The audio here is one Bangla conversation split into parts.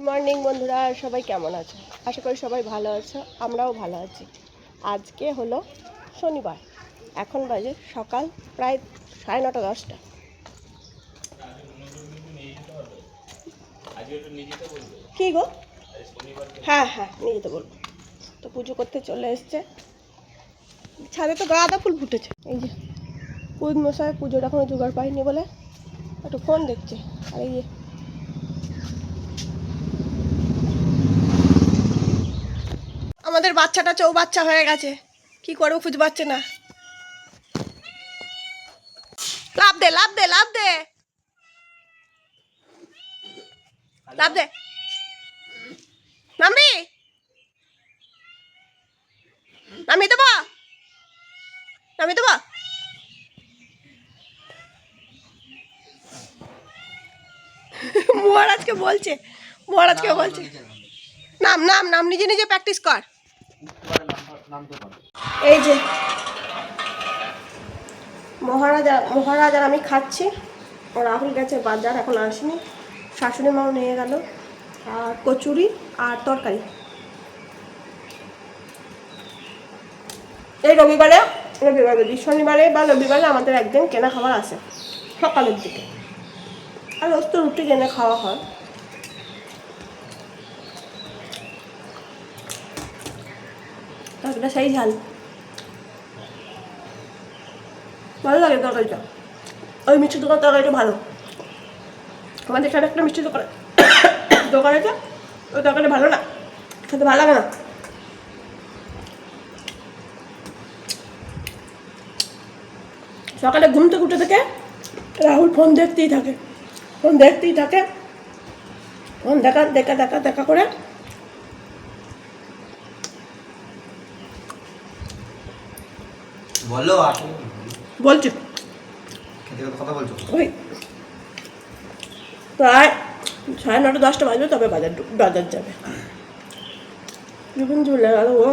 মর্নিং বন্ধুরা, সবাই কেমন আছো? আশা করি সবাই ভালো আছো, আমরাও ভালো আছি। আজকে হলো শনিবার, এখন বাজে সকাল প্রায় 9:30-10টা। কি গো? হ্যাঁ হ্যাঁ, নিয়ে যেতে বলবো। তো পুজো করতে চলে এসছে, ছাদে তো গাঁদা ফুল ফুটেছে। এই যে পুজ মশাই পুজোর এখনো জোগাড় পাইনি বলে একটু ফোন দেখছে। আর এই যে আমাদের বাচ্চাটা চৌবাচ্চা হয়ে গেছে, কি করবো খুঁজে পাচ্ছে না। লাভ দে লাভ দে লাভ দে লাভ দে, নামবি নামিয়ে দেবো নামিয়ে দেবো। মহারাজকে বলছে নাম নাম নাম, নিজে নিজে প্র্যাকটিস কর। এই যে মহারাজ আর আমি খাচ্ছি। রাহুল গেছে বাজার, এখন আসেনি। শাশুড়ি মাও নিয়ে গেল, আর কচুরি আর তরকারি। এই রবিবারে শনিবারে বা রবিবারে আমাদের একদিন কেনা খাবার আসে সকালের দিকে, আর রোজ তো রুটি কিনে খাওয়া হয়। তরকারিটা সেই ঝাল, ভালো লাগে তরকারিটা। ওই মিষ্টি দোকান তরকারিটা ভালো। আমাদের এখানে একটা মিষ্টি দোকান আছে, ওই তরকারিটা ভালো না, খেতে ভালো লাগে না। সকালে ঘুম থেকে উঠে থেকে রাহুল ফোন দেখতেই থাকে, ফোন দেখা দেখা দেখা দেখা করে বলছি ওই প্রায় 9:30-10টা বাজবে, তবে বাজার যাবে। জীবন চলে গেল ও।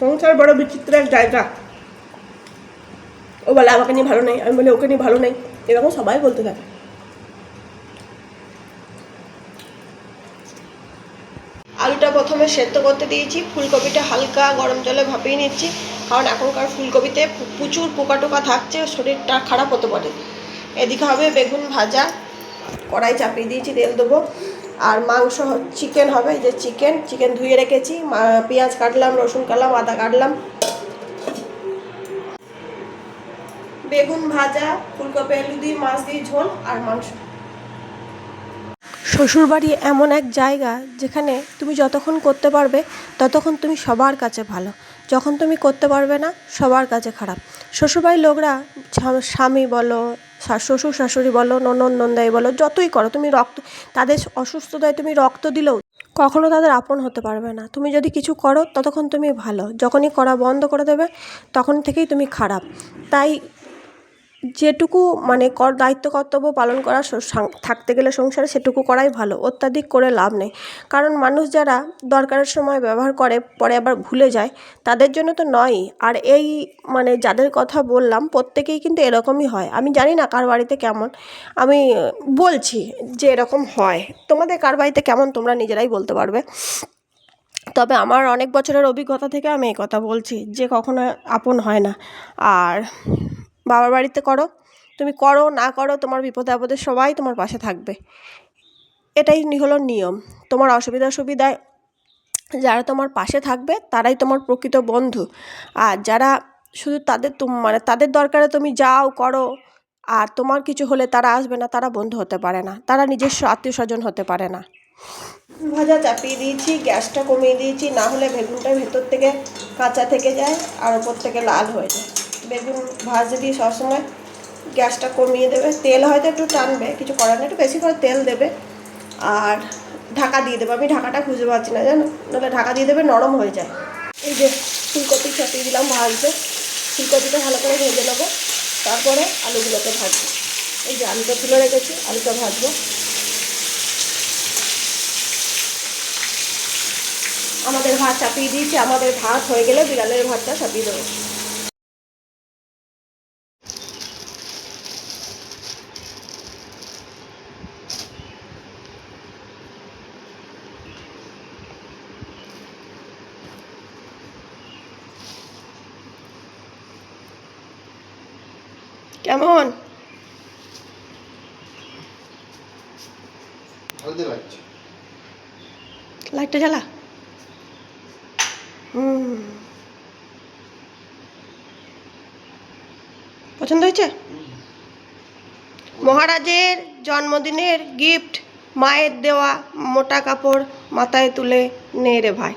সংসার বড় বিচিত্র এক জায়গা। ও বলে আমাকে নিয়ে ভালো নেই, আমি বলি ওকে নিয়ে ভালো নেই, এরকম সবাই বলতে থাকে। আলুটা প্রথমে সেদ্ধ করতে দিয়েছি, ফুলকপিটা হালকা গরম জলে ভাপিয়ে নিচ্ছি, কারণ এখনকার ফুলকপিতে প্রচুর পোকা টোকা থাকছে, শরীরটা খারাপ হতে পারে। এদিকে হবে বেগুন ভাজা, কড়াই চাপিয়ে দিয়েছি, তেল দেবো। আর মাংস চিকেন হবে, এই যে চিকেন ধুয়ে রেখেছি, পেঁয়াজ কাটলাম, রসুন কাটলাম, আদা কাটলাম। বেগুন ভাজা, ফুলকপি আলু দিয়ে মাছ দিয়ে ঝোল আর মাংস। শ্বশুরবাড়ি এমন এক জায়গা যেখানে তুমি যতক্ষণ করতে পারবে ততক্ষণ তুমি সবার কাছে ভালো, যখন তুমি করতে পারবে না সবার কাছে খারাপ। শ্বশুরবাড়ির লোকরা, স্বামী বলো, শ্বশুর শাশুড়ি বলো, ননদ নন্দাই বলো, যতই করো তুমি, তাদের অসুস্থতায় তুমি রক্ত দিলেও কখনো তাদের আপন হতে পারবে না। তুমি যদি কিছু করো ততক্ষণ তুমি ভালো, যখনই করা বন্ধ করে দেবে তখন থেকেই তুমি খারাপ। তাই যেটুকু মানে দায়িত্ব কর্তব্য পালন করা থাকতে গেলে সংসারে, সেটুকু করাই ভালো, অত্যাধিক করে লাভ নেই। কারণ মানুষ যারা দরকারের সময় ব্যবহার করে পরে আবার ভুলে যায়, তাদের জন্য তো নয়ই। আর এই মানে যাদের কথা বললাম প্রত্যেকেই কিন্তু এরকমই হয়। আমি জানি না কার বাড়িতে কেমন, আমি বলছি যে এরকম হয়। তোমাদের কার বাড়িতে কেমন তোমরা নিজেরাই বলতে পারবে। তবে আমার অনেক বছরের অভিজ্ঞতা থেকে আমি এই কথা বলছি যে কখনো আপন হয় না। আর বাবার বাড়িতে করো, তুমি করো না করো, তোমার বিপদে আপদে সবাই তোমার পাশে থাকবে, এটাই হলো নিয়ম। তোমার সুবিধায় যারা তোমার পাশে থাকবে তারাই তোমার প্রকৃত বন্ধু। আর যারা শুধু মানে তাদের দরকারে তুমি যাও করো, আর তোমার কিছু হলে তারা আসবে না, তারা বন্ধু হতে পারে না, তারা নিজস্ব আত্মীয় স্বজন হতে পারে না। ভাজা চাপিয়ে দিয়েছি, গ্যাসটা কমিয়ে দিয়েছি, না হলে বেগুনটা ভেতর থেকে কাঁচা থেকে যায় আর ওপর থেকে লাল হয়ে যায়। বেগুন ভাজতে দিয়ে সবসময় গ্যাসটা কমিয়ে দেবে, তেল হয়তো একটু টানবে, কিছু করার নেই, একটু বেশি করে তেল দেবে। আর ঢাকা দিয়ে দেবে, আমি ঢাকাটা খুঁজে পাচ্ছি না জানো, নাহলে ঢাকা দিয়ে দেবে, নরম হয়ে যায়। এই যে ফুলকপি চাপিয়ে দিলাম ভাজতে, ফুলকপিটা ভালো করে ভেজে নেবো, তারপরে আলুগুলোকে ভাজবো। এই যে আলুটা তুলে রেখেছি, আলুটা ভাজবো। আমাদের ভাত চাপিয়ে দিয়েছি, আমাদের ভাত হয়ে গেলে বিড়ালের ভাতটা চাপিয়ে দেবো। কেমন লাইটটা জ্বালা? পছন্দ হয়েছে? মহারাজের জন্মদিনের গিফট, মায়ের দেওয়া মোটা কাপড় মাথায় তুলে নে রে ভাই।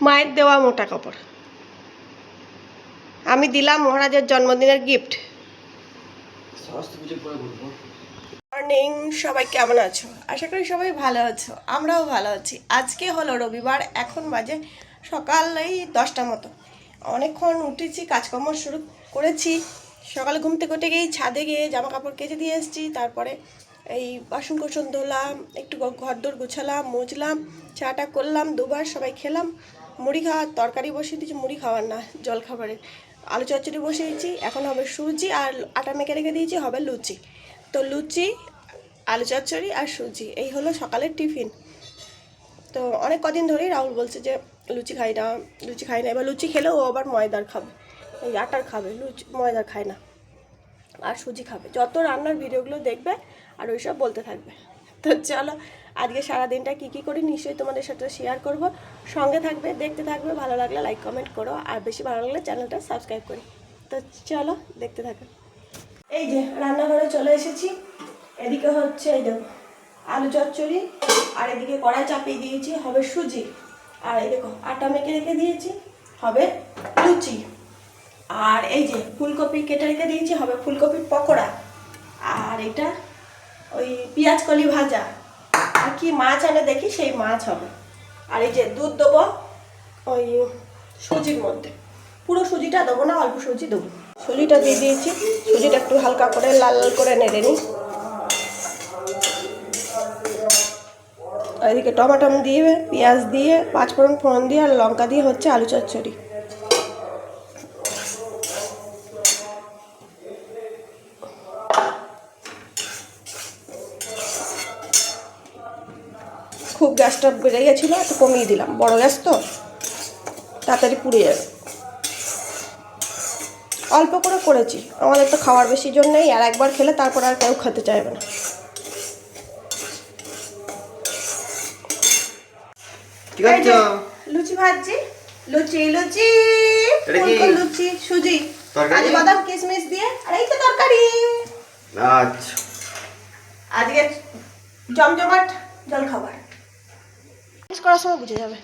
মায়ের দেওয়া মোটা কাপড় আমি দিলাম মহারাজের জন্মদিনের গিফট। মর্নিং, সবাই কেমন আছো? আশা করি সবাই ভালো আছো, আমরাও ভালো আছি। আজকে হলো রবিবার, এখন বাজে সকাল এই 10টার মতো। অনেকক্ষণ উঠেছি, কাজকর্ম শুরু করেছি। সকালে ঘুম থেকে উঠে গিয়ে ছাদে গিয়ে জামা কাপড় কেচে দিয়ে এসেছি, তারপরে এই বাসন কোসন ধোলাম, একটু ঘর দোর গুছালাম, মুছলাম, চাটা করলাম, দুবার সবাই খেলাম। মুড়ি খাওয়ার তরকারি বসিয়ে দিয়েছি, মুড়ি খাওয়ার না, জল খাবারের। আলু চচ্চড়ি বসিয়েছি, এখন হবে সুজি, আর আটা মেখে রেখে দিয়েছি, হবে লুচি। তো লুচি, আলু চচ্চড়ি আর সুজি, এই হলো সকালের টিফিন। তো অনেক কদিন ধরেই রাহুল বলছে যে লুচি খাই না। এবার লুচি খেলেও ও আবার ময়দার খাবে, এই আটার খাবে, ময়দার খায় না। আর সুজি খাবে। যত রান্নার ভিডিওগুলো দেখবে আর ওইসব বলতে থাকবে। তো চলো, আজকে সারাদিনটা কী করি নিশ্চয়ই তোমাদের সাথে শেয়ার করব। সঙ্গে থাকবে, দেখতে থাকবে। ভালো লাগলে লাইক কমেন্ট করো, আর বেশি ভালো লাগলে চ্যানেলটা সাবস্ক্রাইব করি। তো চলো, দেখতে থাকো। এই যে রান্নাঘরে চলে এসেছি। এদিকে হচ্ছে এই দেখো আলু চচ্চড়ি, আর এদিকে কড়াই চাপিয়ে দিয়েছি, হবে সুজি। আর এই দেখো আটা মেখে রেখে দিয়েছি, হবে লুচি। আর এই যে ফুলকপি কেটে রেখে দিয়েছি, হবে ফুলকপির পকোড়া। আর এটা ওই পেঁয়াজ কলি ভাজা। আর কি মাছ আনে দেখি, সেই মাছ হবে। আর এই যে দুধ দেবো ওই সুজির মধ্যে, পুরো সুজিটা দেবো না, অল্প সুজি দেবো। সুজিটা দিয়ে দিয়েছি, সুজিটা একটু হালকা করে লাল লাল করে নেড়ে নিই। আর এদিকে টমাটো দিয়ে, পেঁয়াজ দিয়ে, পাঁচফোড়ন দিয়ে আর লঙ্কা দিয়ে হচ্ছে আলু চচ্চড়ি। খুব গ্যাসটা বেড়ে গেছিলো, একটু কমিয়ে দিলাম, বড় গ্যাস তো তাড়াতাড়ি পুড়ে যাবে। অল্প করে করেছি, আমাদের তো খাওয়ার বেশি জন নেই, আর একবার খেলে তারপর আর কেউ খেতে চাইবে না। লুচি ভাজছি, লুচি সুজি, কাজু বাদাম কিশমিশ দিয়ে, আর এই তো তরকারি। আচ্ছা, আজকে জমজমাট জল খাবার, করার সময় বুঝে যাবে।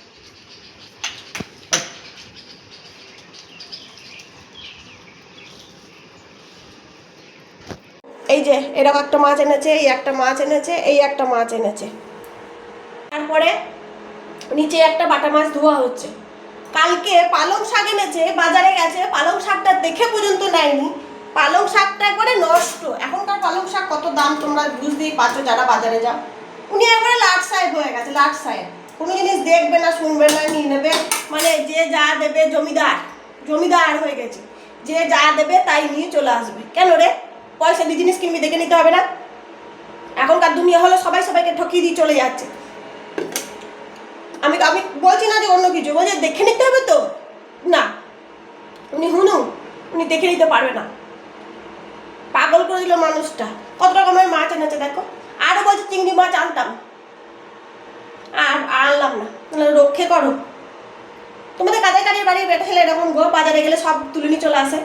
এই যে এরকম একটা মাছ এনেছে, এই একটা মাছ এনেছে, এই একটা মাছ এনেছে। তারপরে নিচে একটা বাটা মাছ ধোয়া হচ্ছে। কালকে পালং শাক এনেছে, বাজারে গেছে, পালং শাকটা দেখে পর্যন্ত নেয়নি। পালং শাকটা একবারে নষ্ট। এখনকার পালং শাক কত দাম তোমরা বুঝতেই পারছো যারা বাজারে যাও। উনি একবারে লাট সাহেব হয়ে গেছে, লাট সাহেব। কোনো জিনিস দেখবে না, শুনবে না, নিয়ে নেবে। মানে যে যা দেবে, জমিদার হয়ে গেছে। যে যা দেবে তাই নিয়ে চলে আসবে। কেন রে, পয়সা দিয়ে জিনিস কিনবি, দেখে নিতে হবে না? এখনকার দুনিয়া হলো সবাই সবাইকে ঠকিয়ে দিয়ে চলে যাচ্ছে। আমি বলছি না যে অন্য কিছু, বলছি দেখে নিতে হবে তো না। উনি দেখে নিতে পারবে না, পাগল করে দিল মানুষটা। কত রকমের মাছ এনেছে দেখো, আরও বলছে চিংড়ি মাছ আনতাম, আর আনলাম না। রক্ষে করো, তোমাদের কাজের বাড়ির বেটা ছেলে এরকম গো, বাজারে গেলে সব তুলে নিয়ে চলে আসে।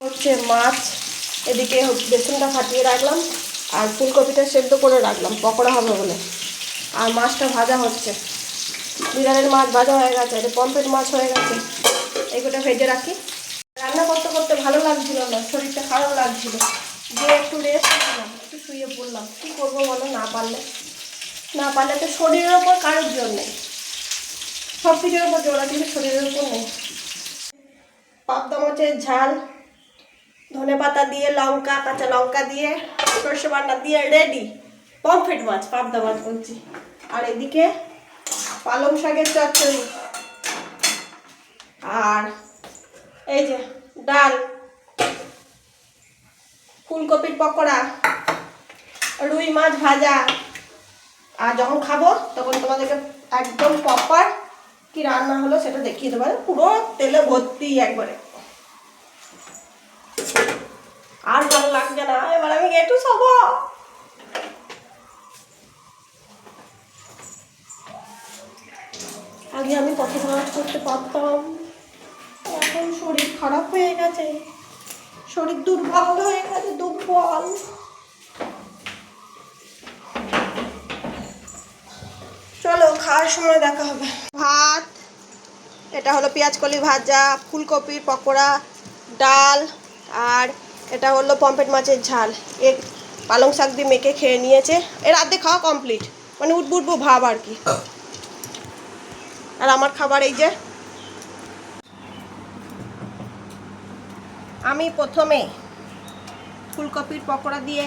হচ্ছে মাছ, এদিকে বেসনটা ফাটিয়ে রাখলাম, আর ফুলকপিটা সেদ্ধ করে রাখলাম, পকোড়া হবে বলে। আর মাছটা ভাজা হচ্ছে, বিড়ালের মাছ ভাজা হয়ে গেছে, এটা পমফ্রেট মাছ হয়ে গেছে। এইগুলো ভেজে রাখি। রান্না করতে করতে ভালো লাগছিল না, শরীরটা খারাপ লাগছিল, যে একটু রেস্ট নিলাম, একটু শুয়ে পড়লাম। কী করবো বলো, না পারলে তো শরীরের ওপর কারোর জোর নেই, সব কিছুর ওপর জোর আছে, কিন্তু শরীরের ওপর নেই। পাবদা মাছের ঝাল, ধনেপাতা দিয়ে, লঙ্কা, কাঁচা লঙ্কা দিয়ে, সর্ষে বাটা দিয়ে রেডি। পমফ্রেট মাছ, পাবদা মাছ বলছি। আর এদিকে পালং শাকের চচ্চড়ি, আর এই যে ডাল, ফুলকপির পকোড়া, রুই মাছ ভাজা। আর যখন খাবো তখন তোমাদেরকে একদম প্রপার কি রান্না হলো সেটা দেখিয়ে দেবো, পুরো তেলে ভর্তি একবারে। আর ভালো লাগছে না, এবার আমি একটু শোবো। আগে আমি কত কাজ করতে পারতাম, এখন শরীর খারাপ হয়ে গেছে, শরীর দুর্বল হয়ে গেছে, দুর্বল। চলো খাওয়ার সময় দেখা হবে। ভাত, এটা হলো পেঁয়াজকলি ভাজা, ফুলকপির পকোড়া, ডাল, আর এটা হলো পমফ্রেট মাছের ঝাল। এ পালং শাক দিয়ে মেখে খেয়ে নিয়েছে। এর আর্ধেক খাওয়া কমপ্লিট, মানে উঠবো উঠবো ভাব আর কি। আর আমার খাবার এই যে, আমি প্রথমে ফুলকপির পকোড়া দিয়ে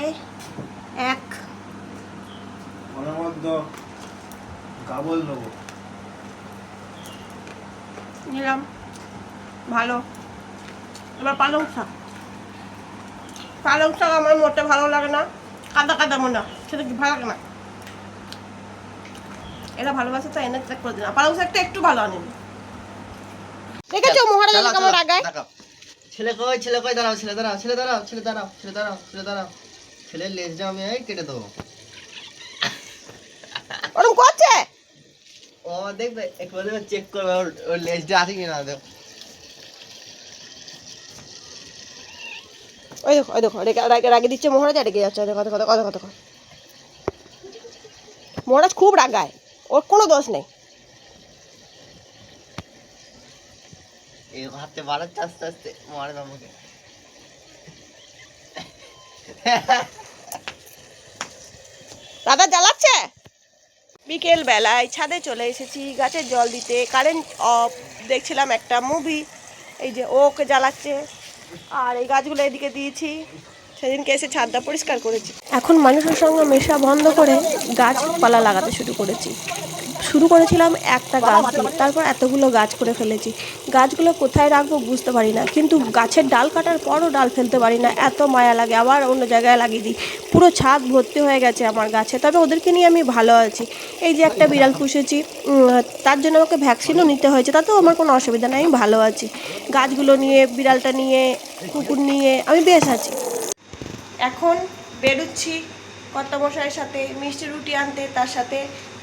এক নিলাম, ভালো। এবার পালং শাক, পালং শাক আমার মোটে ভালো লাগে না, কাদা কাদা মনে হয়, সেটা কি ভালো লাগে না। এরা ভালোবাসে তো এনে চেক করে দিন, পালং শাকটা একটু ভালো আনেন। দেখেছো মহারাজা কেমন রাগায়। ছেলে কই, ছেলে কই, দাঁড়াও, ছেলে দাঁড়াও, ছেলে দাঁড়াও, ছেলে দাঁড়াও, ছেলে দাঁড়াও, ছেলে দাঁড়াও। ছেলের লেজটা আমি কেটে দেবো। ওরকম করছে, ও দেখবে একবার দেখবে চেক করবে ওর লেজটা আছে কিনা। দেখো ওই দেখো ওই দেখো রাগে দিচ্ছে মহারাজ, রেগে যাচ্ছে। কথা কথা কথা কথা, মহারাজ খুব রাগায়, ওর কোনো দোষ নেই। এই হাতে বাড়াচ্ছে আস্তে আস্তে, মারে আমাকে। দাদা জ্বালাচ্ছে। বিকেল বেলায় ছাদে চলে এসেছি গাছের জল দিতে, কারেন্ট অফ, দেখছিলাম একটা মুভি। এই যে ওকে জ্বালাচ্ছে, আর এই গাছগুলো এদিকে দিয়েছি, সেদিনকে এসে ছাদটা পরিষ্কার করেছি। এখন মানুষের সঙ্গে মেশা বন্ধ করে গাছপালা লাগাতে শুরু করেছিলাম একটা গাছ দিয়ে, তারপর এতগুলো গাছ করে ফেলেছি। গাছগুলো কোথায় রাখবো বুঝতে পারি না, কিন্তু গাছের ডাল কাটার পরও ডাল ফেলতে পারি না, এত মায়া লাগে, আবার অন্য জায়গায় লাগিয়ে দিই। পুরো ছাদ ভর্তি হয়ে গেছে আমার গাছে, তবে ওদেরকে নিয়ে আমি ভালো আছি। এই যে একটা বিড়াল পুষেছি, তার জন্য আমাকে ভ্যাকসিনও নিতে হয়েছে, তাতেও আমার কোনো অসুবিধা নেই, আমি ভালো আছি। গাছগুলো নিয়ে, বিড়ালটা নিয়ে, কুকুর নিয়ে আমি বেশ আছি। এখন বেরোচ্ছি কর্তামশাইয়ের সাথে মিষ্টি রুটি আনতে, তার সাথে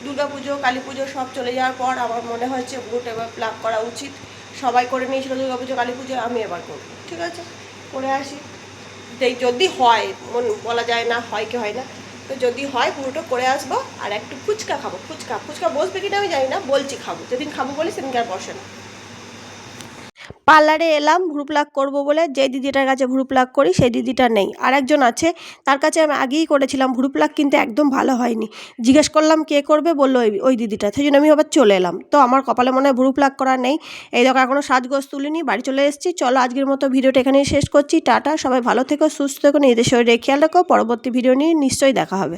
দুর্গাপুজো, কালী পুজো সব চলে যাওয়ার পর আমার মনে হয়েছে ভ্রুট এবার প্লাক করা উচিত। সবাই করে নিয়েছিল দুর্গাপুজো, কালী পুজো, আমি এবার করব। ঠিক আছে, করে আসি। যদি হয়, বলা যায় না হয় কি হয় না, তো যদি হয় পুরোটা করে আসবো। আর একটু ফুচকা খাবো, ফুচকা ফুচকা বসবে কিনা আমি জানি না, বলছি খাবো, যেদিন খাবো বলি সেদিনকে আর বসে না। পার্লারে এলাম ভ্রু প্লাক করবো বলে, যে দিদিটার কাছে ভ্রু প্লাক করি সেই দিদিটা নেই, আর একজন আছে, তার কাছে আমি আগেই করেছিলাম ভ্রু প্লাক, কিন্তু একদম ভালো হয়নি। জিজ্ঞেস করলাম কে করবে, বললো ওই দিদিটা, সেই জন্য আমি আবার চলে এলাম। তো আমার কপালে মনে হয় ভ্রু প্লাক করা নেই। এই দেখো এখনও সাজগোজ তুলিনি, বাড়ি চলে এসেছি। চলো আজকের মতো ভিডিওটা এখানেই শেষ করছি। টাটা, সবাই ভালো থেকো, সুস্থ থেকো, নিজেদের শরীরে খেয়াল রাখো। পরবর্তী ভিডিও নিয়ে নিশ্চয়ই দেখা হবে।